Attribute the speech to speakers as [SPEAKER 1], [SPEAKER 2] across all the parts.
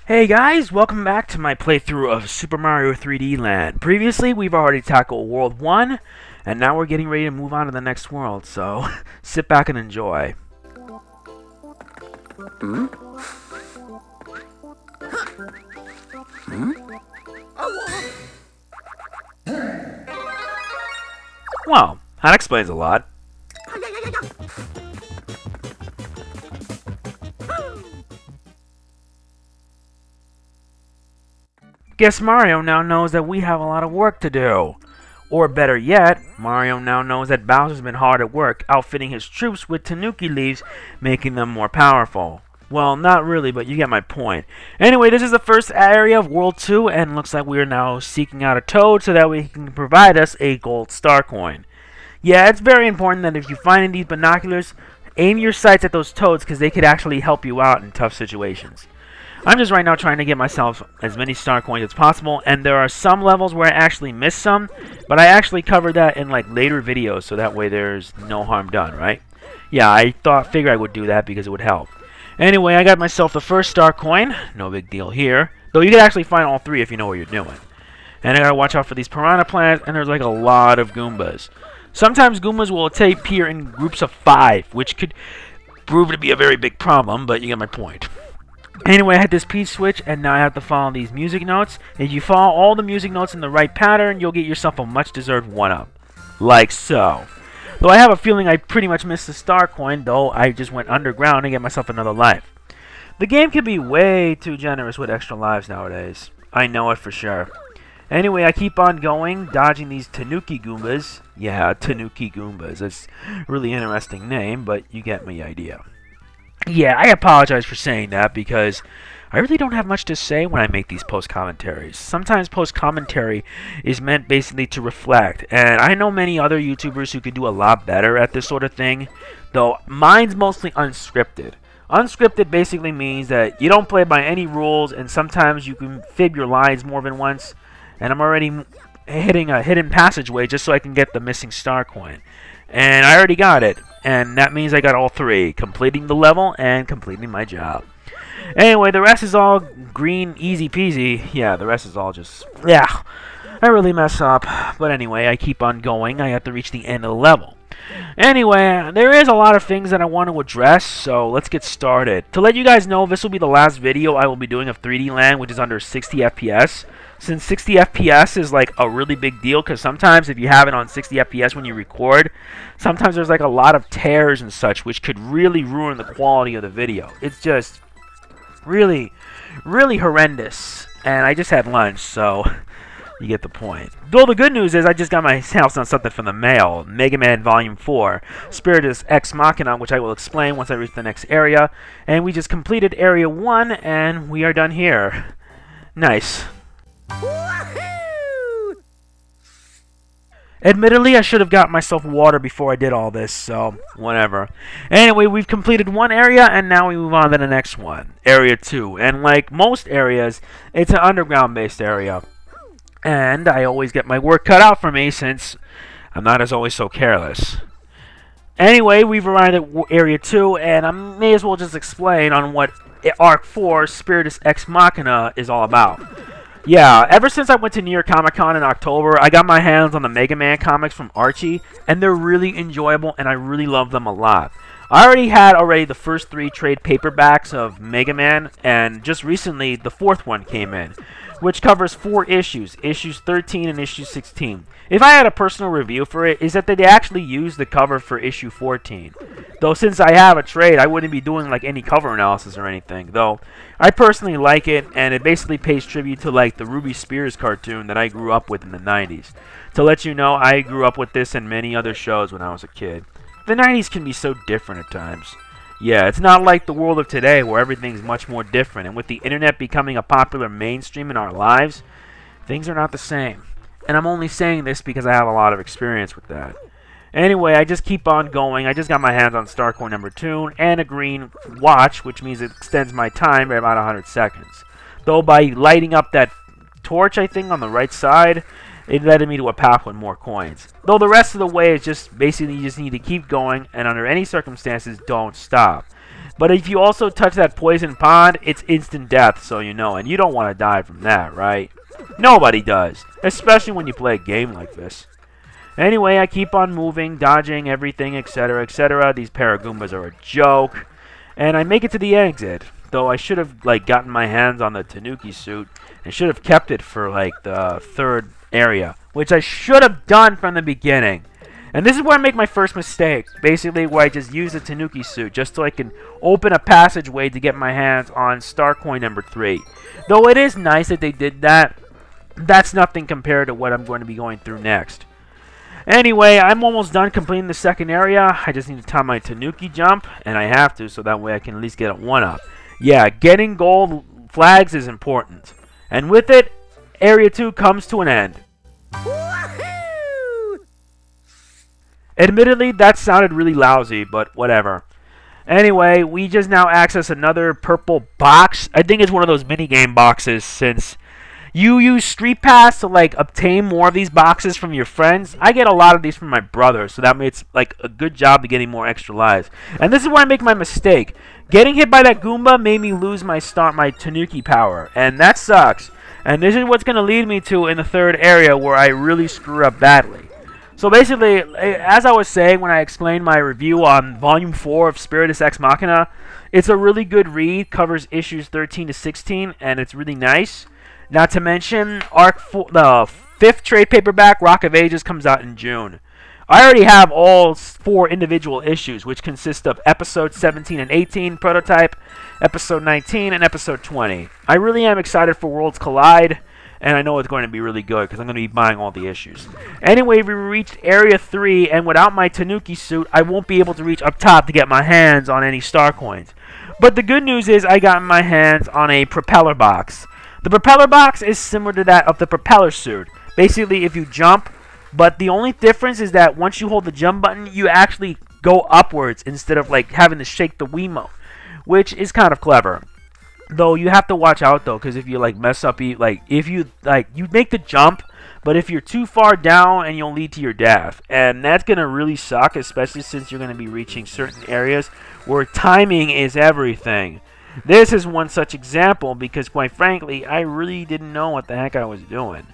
[SPEAKER 1] Hey guys, welcome back to my playthrough of Super Mario 3D Land. Previously, we've already tackled World 1, and now we're getting ready to move on to the next world, so sit back and enjoy. Well, that explains a lot. Guess Mario now knows that we have a lot of work to do. Or better yet, Mario now knows that Bowser's been hard at work, outfitting his troops with Tanuki leaves, making them more powerful. Well, not really, but you get my point. Anyway, this is the first area of World 2, and looks like we are now seeking out a Toad so that we can provide us a gold star coin. Yeah, it's very important that if you find these binoculars, aim your sights at those Toads because they could actually help you out in tough situations. I'm just right now trying to get myself as many star coins as possible, and there are some levels where I actually missed some, but I actually covered that in like later videos, so that way there's no harm done, right? Yeah, I figured I would do that because it would help. Anyway, I got myself the first star coin, no big deal here, though you can actually find all three if you know what you're doing. And I gotta watch out for these piranha plants, and there's like a lot of Goombas. Sometimes Goombas will appear in groups of 5, which could prove to be a very big problem, but you get my point. Anyway, I had this P switch, and now I have to follow these music notes. If you follow all the music notes in the right pattern, you'll get yourself a much-deserved 1-up. Like so. Though I have a feeling I pretty much missed the star coin, though I just went underground to get myself another life. The game can be way too generous with extra lives nowadays. I know it for sure. Anyway, I keep on going, dodging these Tanuki Goombas. Yeah, Tanuki Goombas. That's a really interesting name, but you get my idea. Yeah, I apologize for saying that because I really don't have much to say when I make these post-commentaries. Sometimes post-commentary is meant basically to reflect, and I know many other YouTubers who could do a lot better at this sort of thing, though mine's mostly unscripted. Unscripted basically means that you don't play by any rules, and sometimes you can fib your lines more than once, and I'm already hitting a hidden passageway just so I can get the missing star coin. And I already got it. And that means I got all 3, completing the level and completing my job. Anyway, the rest is all green, easy peasy. Yeah, the rest is all just, yeah, I really mess up. But anyway, I keep on going. I have to reach the end of the level. Anyway, there is a lot of things that I want to address, so let's get started. To let you guys know, this will be the last video I will be doing of 3D Land, which is under 60 FPS. Since 60 FPS is like a really big deal, because sometimes if you have it on 60 FPS when you record, sometimes there's like a lot of tears and such, which could really ruin the quality of the video. It's just really, really horrendous. And I just had lunch, so you get the point. Though the good news is I just got my hands on something from the mail. Mega Man Volume 4. Spiritus Ex Machina, which I will explain once I reach the next area. And we just completed Area 1, and we are done here. Nice. Admittedly, I should have got myself water before I did all this, so whatever. Anyway, we've completed one area, and now we move on to the next one, Area 2. And like most areas, it's an underground-based area. And I always get my work cut out for me, since I'm not as always so careless. Anyway, we've arrived at Area 2, and I may as well just explain on what Arc 4 Spiritus Ex Machina is all about. Yeah, ever since I went to New York Comic Con in October, I got my hands on the Mega Man comics from Archie, and they're really enjoyable, and I really love them a lot. I already had the first 3 trade paperbacks of Mega Man, and just recently the 4th one came in, which covers 4 issues, issues 13 and issue 16. If I had a personal review for it, is that they actually used the cover for issue 14. Though since I have a trade, I wouldn't be doing like any cover analysis or anything. Though I personally like it, and it basically pays tribute to like the Ruby Spears cartoon that I grew up with in the 90s. To let you know, I grew up with this and many other shows when I was a kid. The 90s can be so different at times. Yeah, it's not like the world of today where everything's much more different, and with the internet becoming a popular mainstream in our lives, things are not the same. And I'm only saying this because I have a lot of experience with that. Anyway, I just keep on going. I just got my hands on Star Coin number 2 and a green watch, which means it extends my time by about 100 seconds. Though by lighting up that torch, I think, on the right side, it led me to a path with more coins. Though the rest of the way is just basically you just need to keep going, and under any circumstances, don't stop. But if you also touch that poison pond, it's instant death, so you know. And you don't want to die from that, right? Nobody does. Especially when you play a game like this. Anyway, I keep on moving, dodging everything, etc., etc. These Paragoombas are a joke. And I make it to the exit. Though I should have, like, gotten my hands on the Tanuki suit. And should have kept it for, like, the third area. Which I should have done from the beginning. And this is where I make my first mistake. Basically, where I just use the Tanuki suit. Just so I can open a passageway to get my hands on star coin number 3. Though it is nice that they did that. That's nothing compared to what I'm going to be going through next. Anyway, I'm almost done completing the second area. I just need to time my Tanuki jump. And I have to, so that way I can at least get a 1-up. Yeah, getting gold flags is important. And with it, Area 2 comes to an end. Admittedly, that sounded really lousy, but whatever. Anyway, we just now access another purple box. I think it's one of those minigame boxes, since you use Street Pass to, like, obtain more of these boxes from your friends. I get a lot of these from my brother, so that makes, like, a good job of getting more extra lives. And this is where I make my mistake. Getting hit by that Goomba made me lose my Tanuki power, and that sucks. And this is what's going to lead me to in the third area, where I really screw up badly. So basically, as I was saying when I explained my review on Volume 4 of Spiritus Ex Machina, it's a really good read, covers issues 13 to 16, and it's really nice. Not to mention, the 5th trade paperback, Rock of Ages, comes out in June. I already have all 4 individual issues, which consist of Episodes 17 and 18, Prototype, Episode 19, and Episode 20. I really am excited for Worlds Collide, and I know it's going to be really good, because I'm going to be buying all the issues. Anyway, we reached Area 3, and without my Tanuki suit, I won't be able to reach up top to get my hands on any star coins. But the good news is I got my hands on a propeller box. The propeller box is similar to that of the propeller suit. Basically, if you jump, but the only difference is that once you hold the jump button, you actually go upwards instead of, like, having to shake the Wiimote, which is kind of clever. Though you have to watch out, though, because if you, like, mess up, like, if you, like, you make the jump, but if you're too far down, and you'll lead to your death. And that's going to really suck, especially since you're going to be reaching certain areas where timing is everything. This is one such example, because quite frankly, I really didn't know what the heck I was doing.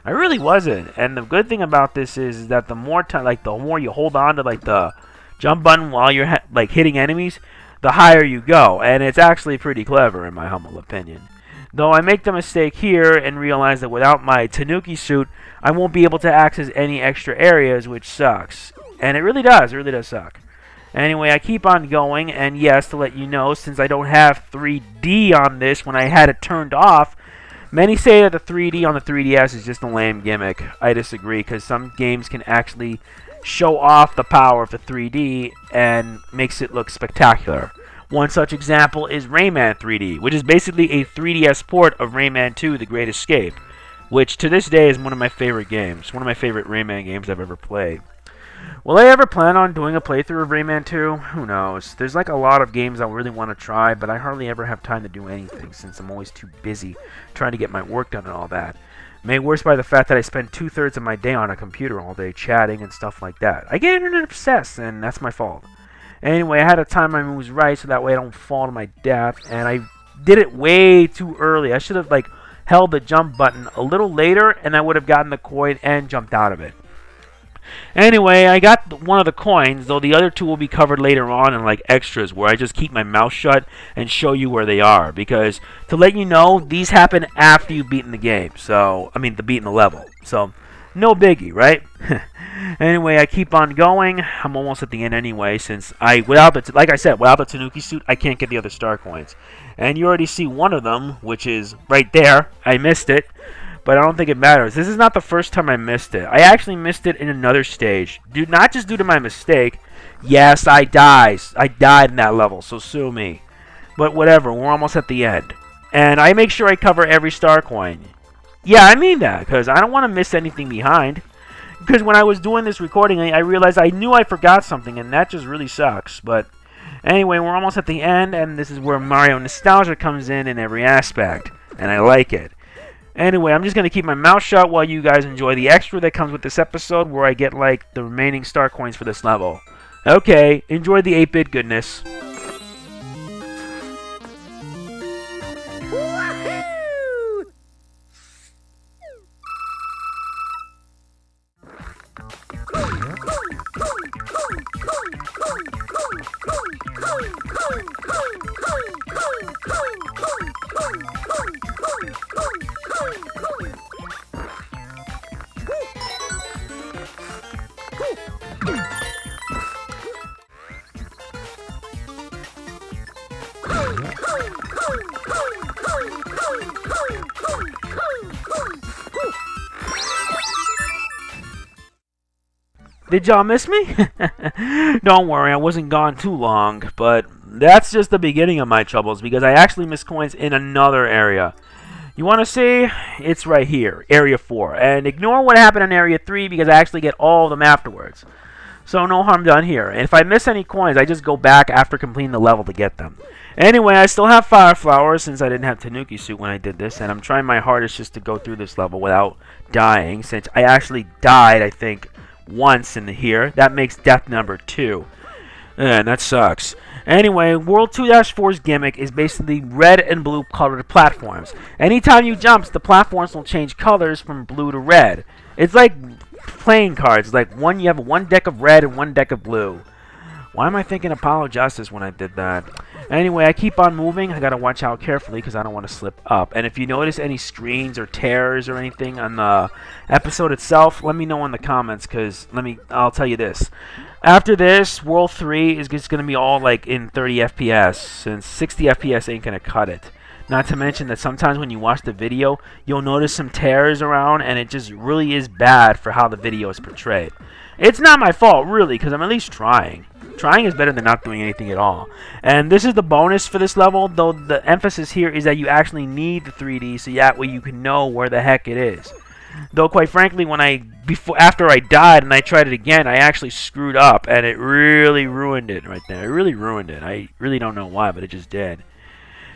[SPEAKER 1] I really wasn't. And the good thing about this is that the more time, like, the more you hold on to, like, the jump button while you're like hitting enemies, the higher you go. And it's actually pretty clever, in my humble opinion. Though I make the mistake here and realize that without my Tanuki suit, I won't be able to access any extra areas, which sucks. And it really does suck. Anyway, I keep on going, and yes, to let you know, since I don't have 3D on this when I had it turned off, many say that the 3D on the 3DS is just a lame gimmick. I disagree, because some games can actually show off the power of the 3D and makes it look spectacular. One such example is Rayman 3D, which is basically a 3DS port of Rayman 2: The Great Escape, which to this day is one of my favorite games, one of my favorite Rayman games I've ever played. Will I ever plan on doing a playthrough of Rayman 2? Who knows? There's like a lot of games I really want to try, but I hardly ever have time to do anything since I'm always too busy trying to get my work done and all that. Made worse by the fact that I spend 2/3 of my day on a computer all day chatting and stuff like that. I get internet obsessed, and that's my fault. Anyway, I had to time my moves right so that way I don't fall to my death, and I did it way too early. I should have like held the jump button a little later, and I would have gotten the coin and jumped out of it. Anyway, I got one of the coins, though the other two will be covered later on in like extras where I just keep my mouth shut and show you where they are. Because to let you know, these happen after you've beaten the game. So, I mean, beaten the level. So, no biggie, right? Anyway, I keep on going. I'm almost at the end anyway, since without the Tanuki suit, I can't get the other star coins. And you already see one of them, which is right there. I missed it. But I don't think it matters. This is not the first time I missed it. I actually missed it in another stage. Not just due to my mistake. Yes, I died. I died in that level, so sue me. But whatever, we're almost at the end. And I make sure I cover every star coin. Yeah, I mean that, because I don't want to miss anything behind. Because when I was doing this recording, I realized I knew I forgot something, and that just really sucks. But anyway, we're almost at the end, and this is where Mario nostalgia comes in every aspect. And I like it. Anyway, I'm just going to keep my mouth shut while you guys enjoy the extra that comes with this episode where I get, like, the remaining star coins for this level. Okay, enjoy the 8-bit goodness. Did y'all miss me? Don't worry, I wasn't gone too long, but that's just the beginning of my troubles because I actually missed coins in another area. You want to see? It's right here, Area 4. And ignore what happened in Area 3 because I actually get all of them afterwards. So no harm done here. And if I miss any coins, I just go back after completing the level to get them. Anyway, I still have fire flowers since I didn't have Tanuki suit when I did this. And I'm trying my hardest just to go through this level without dying. Since I actually died, I think, once in here. That makes death number 2. And that sucks. Anyway, World 2-4's gimmick is basically red and blue colored platforms. Anytime you jump, the platforms will change colors from blue to red. It's like playing cards. Like you have one deck of red and one deck of blue. Why am I thinking Apollo Justice when I did that? Anyway, I keep on moving. I gotta watch out carefully because I don't want to slip up. And if you notice any screens or tears or anything on the episode itself, let me know in the comments because I'll tell you this. After this, World 3 is just going to be all like in 30 FPS, since 60 FPS ain't going to cut it. Not to mention that sometimes when you watch the video, you'll notice some tears around, and it just really is bad for how the video is portrayed. It's not my fault, really, because I'm at least trying. Trying is better than not doing anything at all. And this is the bonus for this level, though the emphasis here is that you actually need the 3D so that way you can know where the heck it is. Though, quite frankly, after I died and I tried it again, I actually screwed up, and it really ruined it right there. It really ruined it. I really don't know why, but it just did.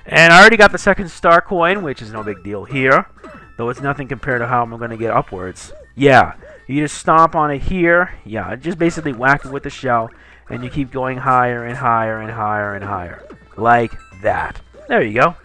[SPEAKER 1] And I already got the second star coin, which is no big deal here, though it's nothing compared to how I'm going to get upwards. Yeah, you just stomp on it here. Yeah, just basically whack it with the shell, and you keep going higher and higher and higher and higher. Like that. There you go.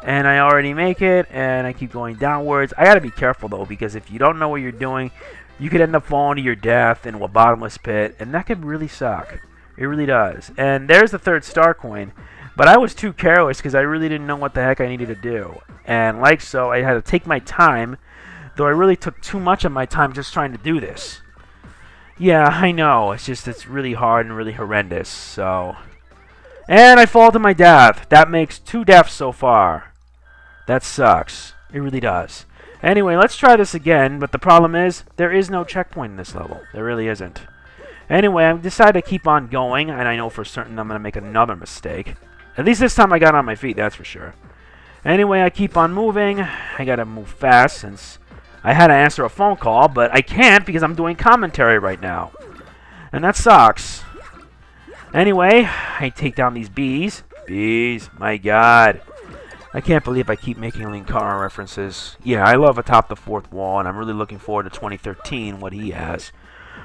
[SPEAKER 1] And I already make it, and I keep going downwards. I gotta be careful, though, because if you don't know what you're doing, you could end up falling to your death into a bottomless pit, and that could really suck. It really does. And there's the third star coin, but I was too careless because I really didn't know what the heck I needed to do. And like so, I had to take my time, though I really took too much of my time just trying to do this. Yeah, I know. It's really hard and really horrendous, so... And I fall to my death. That makes 2 deaths so far. That sucks. It really does. Anyway, let's try this again, but the problem is, there is no checkpoint in this level. There really isn't. Anyway, I decided to keep on going, and I know for certain I'm going to make another mistake. At least this time I got on my feet, that's for sure. Anyway, I keep on moving. I gotta move fast since I had to answer a phone call, but I can't because I'm doing commentary right now. And that sucks. Anyway, I take down these bees. Bees, my god. I can't believe I keep making Linkara references. Yeah, I love Atop the Fourth Wall, and I'm really looking forward to 2013, what he has.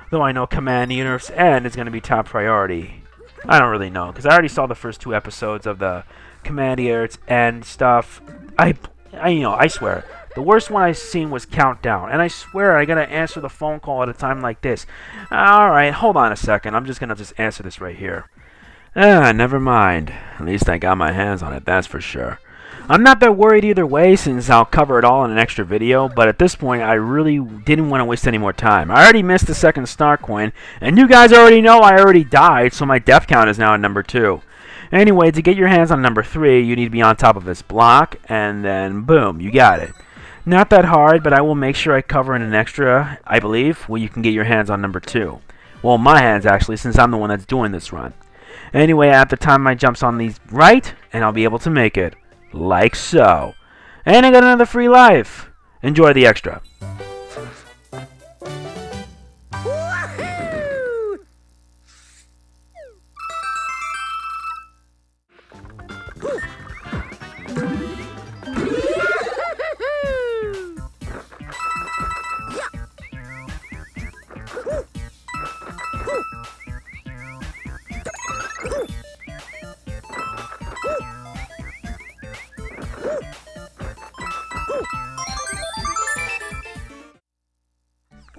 [SPEAKER 1] Though I know Command Universe End is going to be top priority. I don't really know, because I already saw the first 2 episodes of the Command Universe End stuff. I swear, the worst one I seen was Countdown, and I swear I gotta answer the phone call at a time like this. Alright, hold on a second, I'm just gonna answer this right here. Never mind. At least I got my hands on it, that's for sure. I'm not that worried either way since I'll cover it all in an extra video, but at this point I really didn't want to waste any more time. I already missed the second star coin, and you guys already know I already died, so my death count is now at number 2. Anyway, to get your hands on number 3, you need to be on top of this block, and then boom, you got it. Not that hard, but I will make sure I cover in an extra, I believe, where you can get your hands on number 2. Well, my hands actually, since I'm the one that's doing this run. Anyway, at the time my jumps on these right, and I'll be able to make it. Like so. And I got another free life. Enjoy the extra.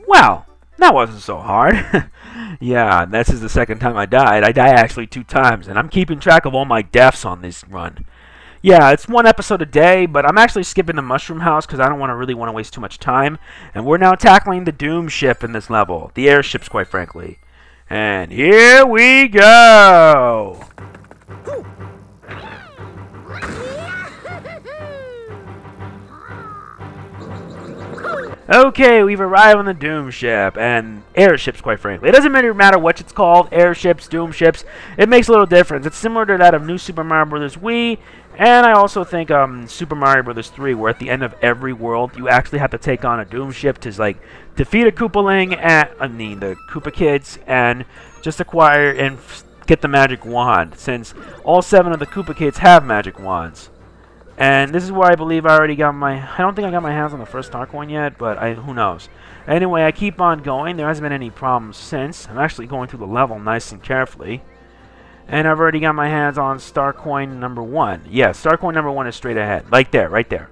[SPEAKER 1] Well, that wasn't so hard. Yeah, this is the second time I died. I died actually 2 times, and I'm keeping track of all my deaths on this run. Yeah, it's 1 episode a day, but I'm actually skipping the Mushroom House because I don't really want to waste too much time. And we're now tackling the Doom ship in this level. The airships, quite frankly. And here we go! Okay, we've arrived on the Doom Ship, and airships, quite frankly. It doesn't really matter what it's called, airships, Doom Ships. It makes a little difference. It's similar to that of New Super Mario Bros. Wii, and I also think Super Mario Bros. 3, where at the end of every world, you actually have to take on a Doom Ship to, like, defeat a Koopaling, the Koopa Kids, and just acquire and get the magic wand, since all 7 of the Koopa Kids have magic wands. And this is where I believe I already got my... I don't think I got my hands on the first star coin yet, but who knows. Anyway, I keep on going. There hasn't been any problems since. I'm actually going through the level nice and carefully. And I've already got my hands on star coin number 1. Yeah, star coin number 1 is straight ahead. Like there, right there.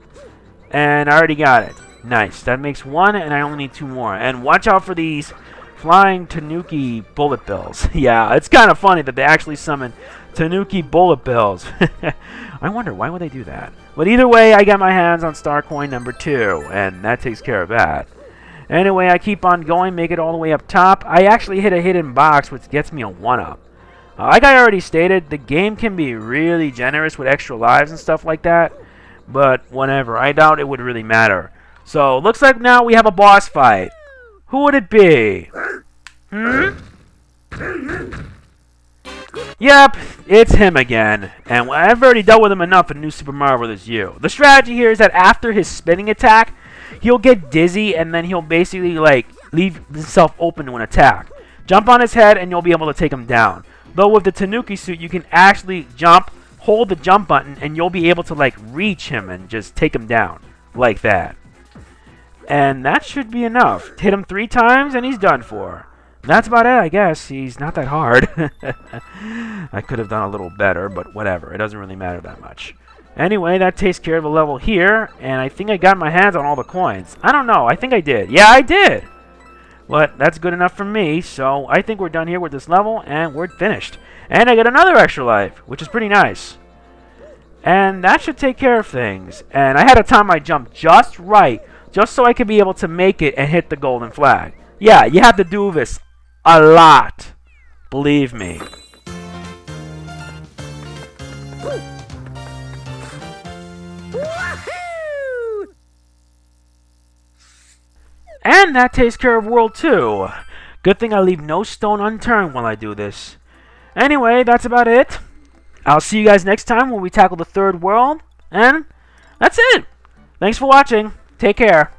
[SPEAKER 1] And I already got it. Nice. That makes 1, and I only need 2 more. And watch out for these flying Tanuki bullet bills. Yeah, it's kind of funny that they actually summon Tanuki bullet bills. I wonder, why would they do that? But either way, I got my hands on star coin number 2, and that takes care of that. Anyway, I keep on going, make it all the way up top. I actually hit a hidden box, which gets me a 1-up. Like I already stated, the game can be really generous with extra lives and stuff like that. But whatever, I doubt it would really matter. So, looks like now we have a boss fight. Who would it be? Yep, it's him again, and I've already dealt with him enough in New Super Mario Bros. U. The strategy here is that after his spinning attack, he'll get dizzy, and then he'll basically, like, leave himself open to an attack. Jump on his head, and you'll be able to take him down. Though with the Tanuki suit, you can actually jump, hold the jump button, and you'll be able to, like, reach him and just take him down, like that. And that should be enough. Hit him 3 times, and he's done for. That's about it, I guess. He's not that hard. I could have done a little better, but whatever. It doesn't really matter that much. Anyway, that takes care of the level here, and I think I got my hands on all the coins. I don't know. I think I did. Yeah, I did! But that's good enough for me, so I think we're done here with this level, and we're finished. And I get another extra life, which is pretty nice. And that should take care of things. And I had to time my jump just right, just so I could be able to make it and hit the golden flag. Yeah, you have to do this a lot. Believe me. And that takes care of World 2. Good thing I leave no stone unturned while I do this. Anyway, that's about it. I'll see you guys next time when we tackle the 3rd world. And that's it. Thanks for watching. Take care.